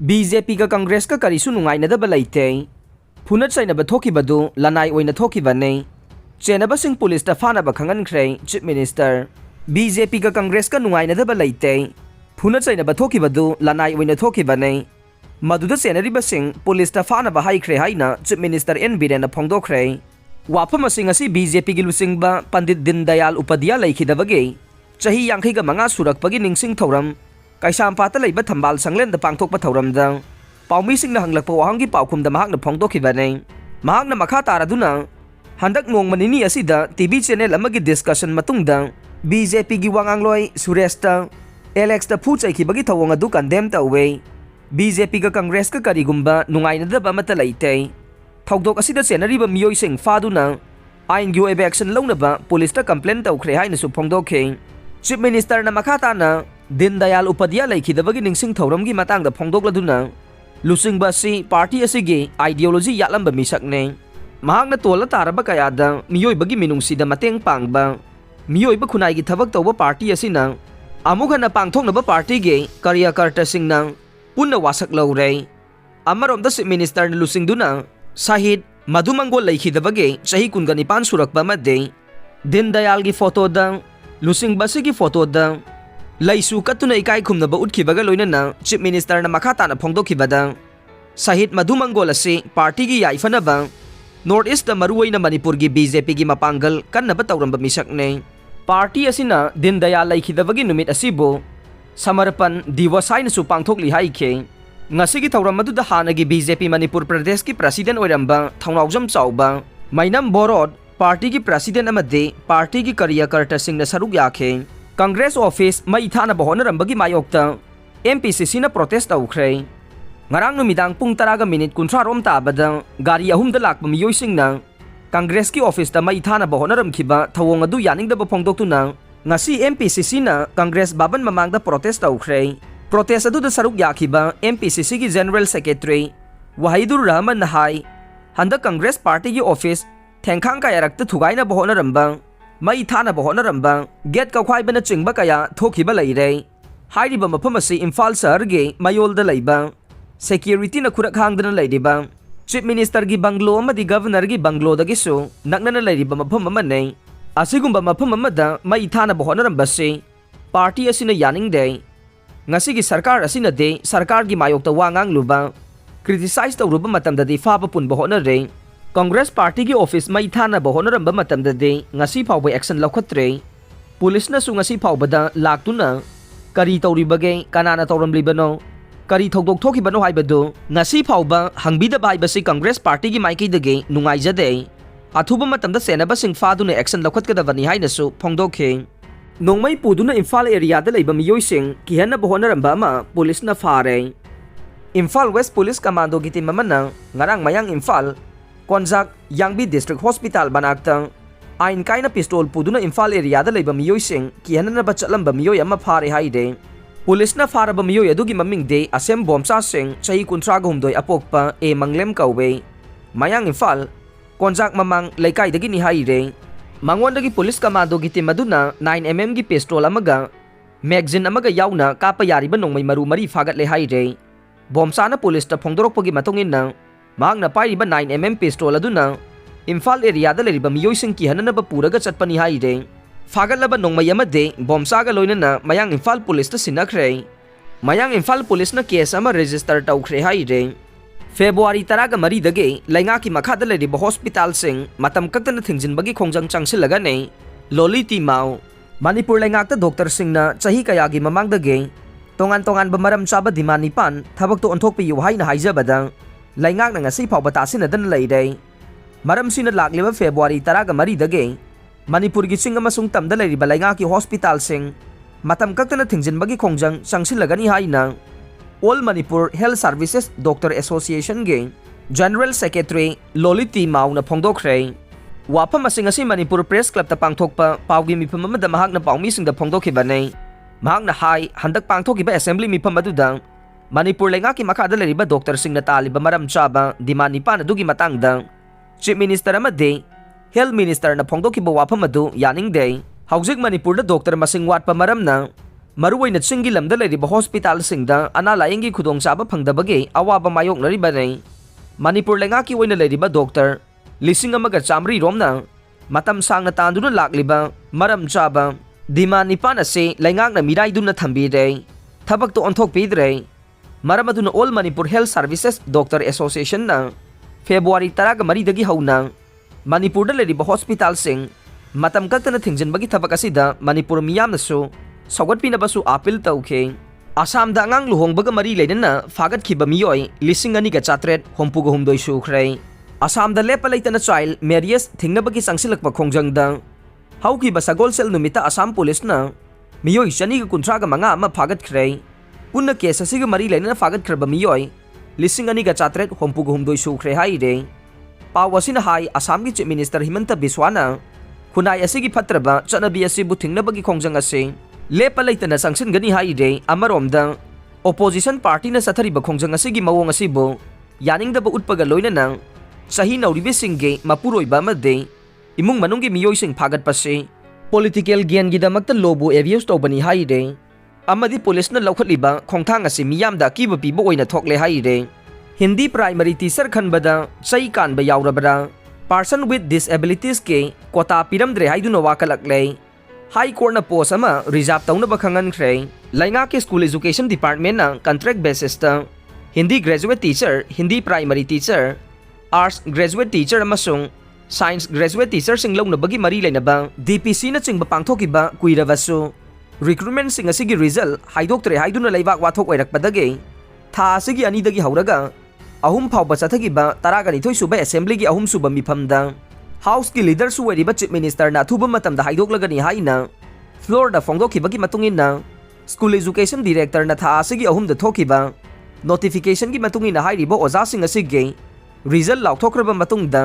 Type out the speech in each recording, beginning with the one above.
BJP का कांग्रेस का करीसु नुंगाइनदब लैते फुनत चैनब थोखिबदु लनाई ओइना थोखिबने चेनबसिंग पुलिस दा फानब खंगनख्रे चीफ मिनिस्टर बीजेपी का कांग्रेस का नुंगाइनदब लैते फुनत चैनब थोखिबदु लनाई ओइना थोखिबने मधुदा चेनरिबसिंग पुलिस दा फानब हाइख्रे हाइना चीफ मिनिस्टर एन बीरेन फोंदोख्रे वाफम असिंग असि बीजेपी की लुसिंगबा पंडित दीनदयाल उपाध्याय लैखिदबगे चही यांखैगा मंगा सुरकपगी निंगसिंग थौरम कैसामपाता लैबा थंबाल संगलेन पांगथोकपा थौरमदा पाउमीसिंगना हंगलकपा वाहंगी पाउखुमदा महाकना फोंदोखिबने महाकना मखा तारादुना हंदक Nongma निनी असिदा TV channel अमगी discussion मतुंगदा BJP की वांगांगलोय सुरेशता एलेक्सता फू चैखिबगी थवोंग अदु कंडेम तौवे बीजेपी का कांग्रेस का करिगुंबा नुंगाइनदबा अमता लैते थौदोक असिदा चेनरिबा मियोइसिंग फादुना आइनगी ओइबा एक्शन लौनबा पुलिसता कंप्लेन तौख्रे हाइनसु फोंदोखे चीफ मिनिस्टर मखा ताना दीनदयाल उपाध्याय लैखिदबगी निंगसिंग थौरमगी मतंगदा फोंदोकलदुना लुसिंगबा असि पार्टी असिगी आइडियोलॉजी यालंबा मिसकने महाकना तोला तारबा कयादा मियोइबगी मिनुंगसिदा मतेंग पांगबा मियोइबा खुनाइगी थबक तौबा पार्टी असिना अमुक हना पांगथोकनबा पार्टीगे कार्यकर्तासिंगना पुन्ना वासक लौरे अमरोमदा चीफ मिनिस्टर लुसिंगदुना शहीद मधुमंगोल लैखिदबगे चही कुनगा निपान सुरकबा मदे दीनदयाल की फोटोदा लुसिंगबा की फोटोदा लैसु कत्तुना इकाई खुमनबा उठखिबगा लोइनना चीफ मिनिस्टर मखा ताना फोंदोखिबदा शहीद मधुमंगोल असे पार्टी की याइफनबा नॉर्थ ईस्ट मरुओइना मणिपुर की बीजेपी की मपांगल कन्नबा तौरंबा मिसकने पार्टी असिना दीनदयाल लैखिदबगी नुमित असिबो समर्पण दिवस हाइनसु पांगथोकलि हाइखे ngasi thauram madu da hanagi BJP Manipur Pradesh ki president oiramba thaunaujam chauba mainam borod party ki president amade party ki कार्यकर्ता singna saruk yakhe Congress office mai thana bahona rambagi mayokta MPCC na protest taukhre ngarang numidang pung 10:30 rom tabada gari ahum da lakpa miyoi singna Congress ki office da mai thana bahona ramkhiba thawong adu yaning da phongdoktuna ngasi MPCC na Congress baban mamang da protest taukhre protest अदुदा सरुक याखिबा MPCC की general secretary Wahidur Rahman नहाई हंदा Congress party की office थेंखांग कायरक्ता थुगाइना बहोनरंबा मई थाना बहोनरंबा गेट कख्वाइबना चिंगबा कया थोखिबा लैरे हाइरिबा मफम असि इम्फाल शहर गे मयोलदा लैबा सिक्योरिटी न खुरक हांगदना लैरिबा चीफ मिनिस्टर की बंगलो अमदी गवर्नर की बंगलो दगिसु नकनना लैरिबा मफम अमने असिगुंबा मफम अमदा मई थाना बहोनरंबसे पार्टी असिना यानिंगदे ngasi ki sarkar asina de sarkar gi mayok ta wangang luba criticize ta ruba matam da di fa pa pun bahona re congress party ki office mai thana bahona ramba matam da de ngasi phau ba action laukhatre police na su ngasi phau bada laktuna kari tawri bage kanana tawram libano kari thokdok thoki bano hai bado ngasi phau ba hangbi da bai ba si congress party ki mai ki dege nungai jade athuba matam da senaba sing fa du ne action laukhat ka da bani hai na su phongdokhe नोंगमई पुदुना Imphal area लैबा मियोइसिंग किहना बहोनरंबा अमा पुलिसना फारे Imphal west police commando की टीम अमना ngarang mayang इम्फाल कोंजाक यांगबी डिस्ट्रिक्ट हॉस्पिटल बनाक्ता आइन काइना पिस्तौल पुदुना इम्फाल एरिया लैबा मियोइसिंग किहना बचलंबा मियोय अमा फारे हाइदे पुलिसना फारबा मियोय अदुगी ममिंग दे असेम बोमसा सिंह चही 19 अपोकपा ए मंगलेम कौवे mayang इम्फाल कोंजाक ममांग लैकाइदगी निहाइरे मंगोंदगी पुलिस कमांडो की टीम अदुना 9mm की पिस्तौल अमगा मैगजीन अमगा याउना कापा यारिबा नोंगमई मरु मरी फागतले हाइरे बोमसाना पुलिस ता फोंदोरकपगी मतुंगिना मांगना पाइरिबा 9mm पिस्तौल अदुना इम्फाल एरिया दा लेरिबा मियोइसिंग की हननबा पुरगा चटपनी हाइरे फागतलबा नोंगमई अमदे बोमसागा लोइनना मयांग इम्फाल पुलिस ता सिनखरे मयांग इम्फाल पुलिस ना केस अमा रजिस्टर तौख्रे हाइरे फेब्रुआरी 10 दगे लैंगा की मखादा लेरिबा हॉस्पिटल सिंग मतम कक्तन थिंजिनबगी खोंजंग चांगसिलगने लोली टीमाउ मणिपुर लैंगाकता डॉक्टर सिंगना चही कयागी ममांगदगे तोंगान तोंगान बमरम चाबा दिमा निपान थबक तो ओंथोकपि हाइना हाइजबदा लैंगाकना ngasi फावबा तासिनदन लैरे मरम सिना लाक्लिबा फेब्रुआरी 10 दगे मणिपुर की चिंग अमसुंग तमदा लेरिबा लैंगा की हॉस्पिटल सिंग मतम कक्तन थिंजिनबगी खोंजंग चांगसिलगनी हाइना all Manipur health services doctor association के जनरल सेक्रेटरी लोलिती माउना फोंदोख्रे वाफम असिंग असि मणिपुर प्रेस क्लब ता पांगथोकपा पावगी मिफम अमदा महाकना पाउमीसिंग दा फोंदोखिबने महाकना हाई हंदक पांगथोकिबा असेंबली मिफम अदुदा मणिपुर लेंगा की मखादा लेरिबा डॉक्टर सिंगना तालिबा मरम चाबा दिमा निपान अदुगी मतंगदा चीफ मिनिस्टर अमदे हेल्थ मिनिस्टर ना फोंदोखिबा वाफम अदु यानिंगदे हौजिक मणिपुर दा डॉक्टर मसिंग वाटपा मरमना मरुओइना चिंगी लमदा लेरिबा हॉस्पिटल सिंगदा अना लायंगी खुदोंचाबा फंगदबगे अवाबा मायोकनरिबानै मणिपुर लेंगाकी ओइना लेरिबा डॉक्टर लिसिंग अमगा चामरी रोमना मतम सांगना तांदुना लाक्लिबा मरम चाबा डिमांड निपान असे लेंगाकना मिराइदुना थंबीरे थबक तो ओंथोकपीद्रे मरम अदुना all Manipur health services doctor association ना फेब्रुआरी 10 मरीदगी हौना मणिपुर लेरिबा हॉस्पिटल सिंग मतम कक्तना थिंजनबगी थबक असिदा मणिपुर मियामनसु सौगटपिनबसु अपील तौखे आसाम दा अंगांग लुहोंगबगा मरी लेनना फागटखिबा मियोय 2,963 सुख्रे आसाम दा लेपा लेतना चाइल्ड मैरियज थिंगनबगी संगसिलकपा खोंजंगदा हौखिबा सगोलसेल नुमिता आसाम पुलिसना मियोय 2,935 अमा फागटख्रे पुन्ना केस असिगा मरी लेनना फागटख्रबा मियोय 2,963 सुख्रे हाइरे पाव असिना हाई आसाम की चीफ मिनिस्टर हिमंत बिस्वाना खुनाई असिगी फत्रबा चनबी असिबु थिंगनबगी खोंजंग असे लेपा लेतना संगसिनगनी हाइरे अमरोमदा ओपोजिशन पार्टी न सथरिबा खोंजंग असिगी मवोंग असिबु यानिंगदबा उत्पगा लोइनना सही नौरिबेसिंगे मपुरोइबा अमदे इमुंग मनुंगी मियोइसिंग फागटपसे पॉलिटिकल गेनगिदमक्ता लोबु एब्यूज तौबनी हाइरे अमदी पुलिसना लौखटलिबा खोंथांग असे मियामदा किबा पीबा ओइना थोकले हाइरे हिंदी प्राइमरी टीचर खनबदा चई कानबा यावरबरा पर्सन विथ डिसेबिलिटीज के कोटा पिरमद्रे हाइदुना वाकलकले हाई कोर्ट न पोस्ट अमा रिजर्व तौनबा खंगनख्रे लैंगा के स्कूल एजुकेशन डिपार्टमेंट ना कॉन्ट्रैक्ट बेसिस ता Hindi graduate teacher Hindi primary teacher arts graduate teacher अमसुंग साइंस ग्रेजुएट टीचर सिंग लौनबगी मरी लेनबा डीपीसी न चिंगबा पांगथोकिबा कुइरबसु रिक्रूटमेंट सिंग असिगी रिजल्ट हाइदोक्तरे हाइदुना लेबाक वाथोक ओइरकपदगे था असिगी अनिदगी हौरगा अहुम फावबा चथगिबा 12 सुबा असेंबली की अहुम सुबा मिफमदा हाउस की लीडर सुवरिबा चीफ मिनिस्टर ना थुबा मतमदा हाइदोकलगनी हाइना फ्लोर दा फोंगदोखिबगी मतुंगिना स्कूल एजुकेशन डायरेक्टर ना था असिगी अहुम द थोकिबा नोटिफिकेशन की मतुंगिना हाइरिबा ओजासिंग असिगे रिजल्ट लाउथोक्रबा मतुंगदा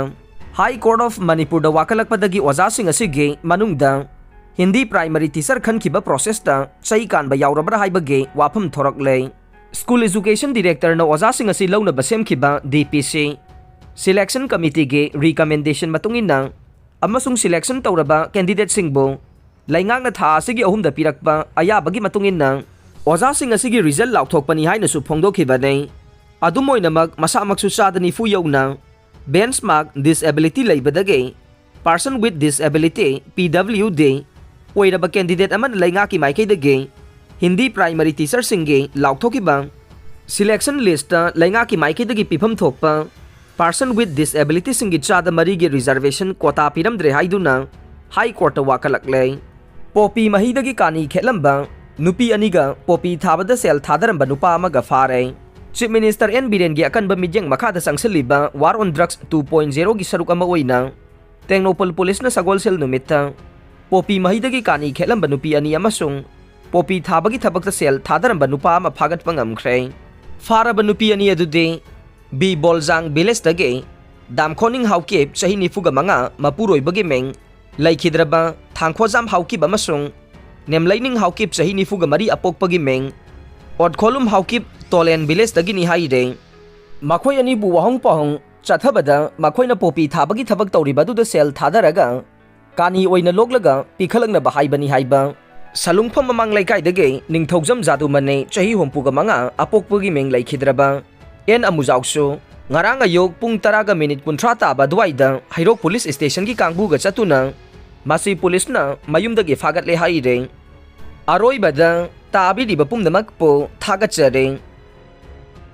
हाई कोर्ट ऑफ मणिपुर दा वाकलकपदगी ओजासिंग असिगे मनुंगदा हिंदी प्राइमरी टीचर खनखिबा प्रोसेस ता चई कानबा यावरबरा हाइबगे वाफम थोरकले स्कूल एजुकेशन डायरेक्टर ना ओजासिंग असि लौनबा सेमखिबा डीपीसी सिलेक्शन कमिटी के रिकमेंडेशन मतुंगिना अमसुंग सिलेक्शन तौरबा कैंडिडेट सिंगबो लैंगांगना था असिगी अहुमदा पिरकबा अयाबगी मतुंगिना ओजासिंग असिगी रिजल्ट लाउथोकपनी हाइनसु फोंगदोखिबने अदुम ओइनमक मसामकसु चादनी फु यौना बेंचमार्क डिसेबिलिटी लेबदगे पर्सन विथ डिसेबिलिटी पीडब्ल्यूडी ओइरबा कैंडिडेट अमन लैंगा की माइकेदगे हिंदी प्राइमरी टीचर सिंगे लाउथोकिबा सिलेक्शन लिस्ट लैंगा की माइकेदगी पिफम थोकपा पर्सन विथ डिसेबिलिटी सिंगी चादा मरीगे रिजर्वेशन कोटा पिरमद्रे हाइदुना हाई कोर्ट वाकलकले पोपी महीदगी कानी खेलंबा नुपी अनिगा पोपी थाबदा सेल थादरंबा नुपा अमगा फारे चीफ मिनिस्टर एन बीरेन की अकनबा मिजेंग मखादा संगसलिबा वार ऑन ड्रग्स 2.0 की सरुक अमा ओइना टेक्नोपल पुलिस न सगोलसेल नुमित्ता पोपी महीदगी कानी खेलंबा नुपी अनि अमसुंग पोपी थाबगी थबकता सेल थादरंबा नुपा अमा फागटपा ngamkhre फारबा नुपी अनि अदुदे बी बोलजांग विलेज दगे दामखोनिंग हाउकेप चही 95 मपुरोइबगे मेंग लैखिद्रबा थांखोजाम हाउकिब अमसुंग नेमलाइनिंग हाउकिप चही 94 अपोकपगी मेंग ओडखोलुम हाउकिप तोलेन विलेज दगिनी हाइरे मखोय अनि बु वहंग पहंग चथबदा मखोयना पोपी थाबगी थबक तौरिबदुदा सेल थादरगा कानी ओइना लोकलगा पिखलंगना बहाइबनी हाइबा सलुंगफम ममांग लैकाइदगे निंगथौजम जादुमने चही 95 अपोकपगी मेंग लैखिद्रबा N अमुजाउसु ngarang ayok pung 10 minute 30 taba duaida hairok police station ki kangbuga chatuna masi police na mayumdagi fagatle haire aroi bada tabi di bapum damak po thagachare